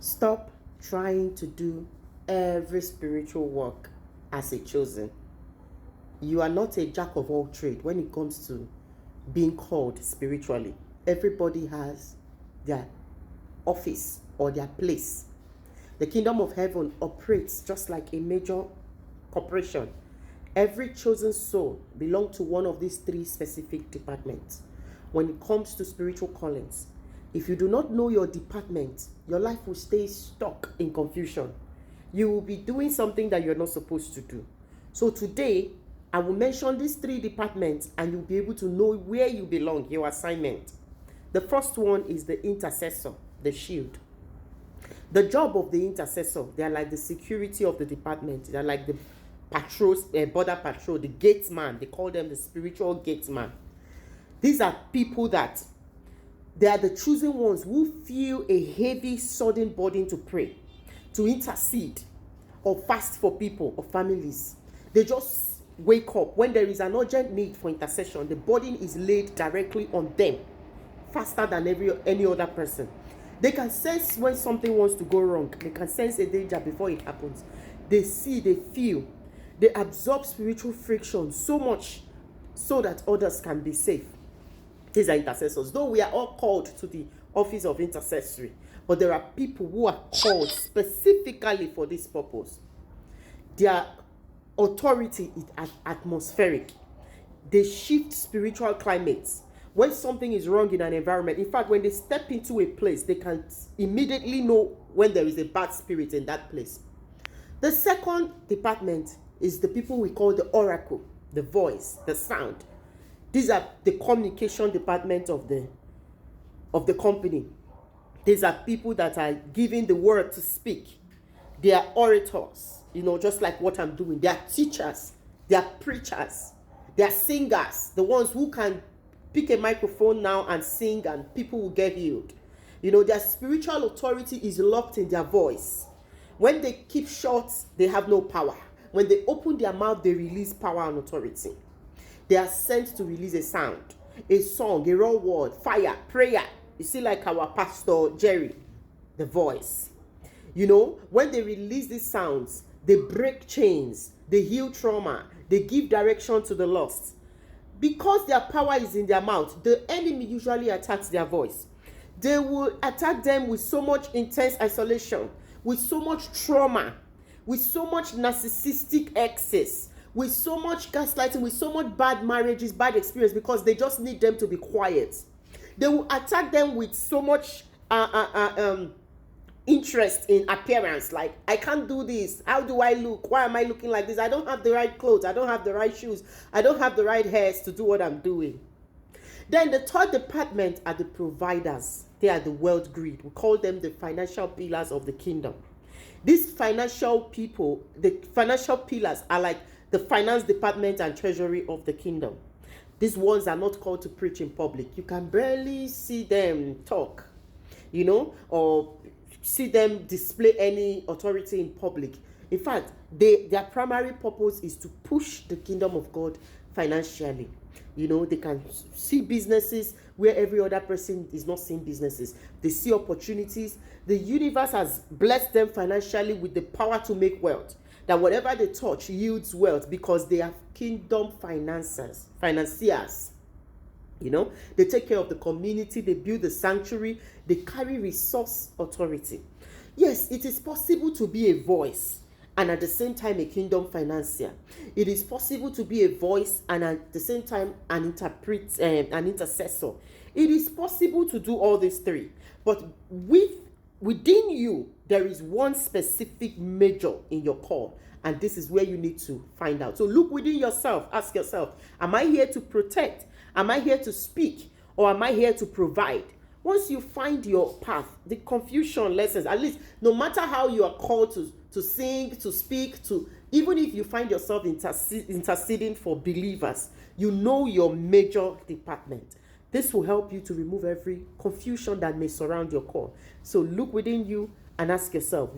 Stop trying to do every spiritual work as a chosen. You are not a jack of all trades when it comes to being called spiritually. Everybody has their office or their place. The kingdom of heaven operates just like a major corporation. Every chosen soul belongs to one of these three specific departments. When it comes to spiritual callings, if you do not know your department, your life will stay stuck in confusion. You will be doing something that you're not supposed to do. So today, I will mention these three departments and you'll be able to know where you belong, your assignment. The first one is the intercessor, the shield. The job of the intercessor, they are like the security of the department. They are like the patrols, border patrol, the gatesman. They call them the spiritual gatesman. These are people that they are the chosen ones who feel a heavy, sudden burden to pray, to intercede, or fast for people or families. They just wake up when there is an urgent need for intercession. The burden is laid directly on them, faster than any other person. They can sense when something wants to go wrong. They can sense a danger before it happens. They see, they feel, they absorb spiritual friction so much so that others can be safe. These are intercessors. Though we are all called to the office of intercessory, but there are people who are called specifically for this purpose. Their authority is atmospheric. They shift spiritual climates. When something is wrong in an environment, in fact, when they step into a place, they can immediately know when there is a bad spirit in that place. The second department is the people we call the oracle, the voice, the sound. These are the communication department of the company. These are people that are given the word to speak. They are orators, just like what I'm doing. They are teachers. They are preachers. They are singers, the ones who can pick a microphone now and sing and people will get healed. Their spiritual authority is locked in their voice. When they keep short, they have no power. When they open their mouth, they release power and authority. They are sent to release a sound, a song, a raw word, fire, prayer. You see, like our pastor Jerry, the voice. When they release these sounds, they break chains, they heal trauma, they give direction to the lost. Because their power is in their mouth, the enemy usually attacks their voice. They will attack them with so much intense isolation, with so much trauma, with so much narcissistic excess, with so much gaslighting, with so much bad marriages, bad experience, because they just need them to be quiet. They will attack them with so much interest in appearance, like, I can't do this, how do I look, why am I looking like this, I don't have the right clothes, I don't have the right shoes, I don't have the right hairs to do what I'm doing. Then the third department are the providers. They are the wealth grid. We call them the financial pillars of the kingdom. These financial people, the financial pillars, are like the finance department and treasury of the kingdom. These ones are not called to preach in public. You can barely see them talk, or see them display any authority in public. In fact, their primary purpose is to push the kingdom of God financially. They can see businesses where every other person is not seeing businesses. They see opportunities. The universe has blessed them financially with the power to make wealth. That whatever they touch yields wealth because they are kingdom financiers. They take care of the community, they build the sanctuary, they carry resource authority. Yes, it is possible to be a voice and at the same time a kingdom financier. It is possible to be a voice and at the same time an intercessor. It is possible to do all these three, but within you, there is one specific major in your call, and this is where you need to find out. So look within yourself, ask yourself, am I here to protect? Am I here to speak? Or am I here to provide? Once you find your path, the confusion lessens. At least, no matter how you are called to sing, to speak, even if you find yourself interceding for believers, you know your major department. This will help you to remove every confusion that may surround your call. So look within you and ask yourself,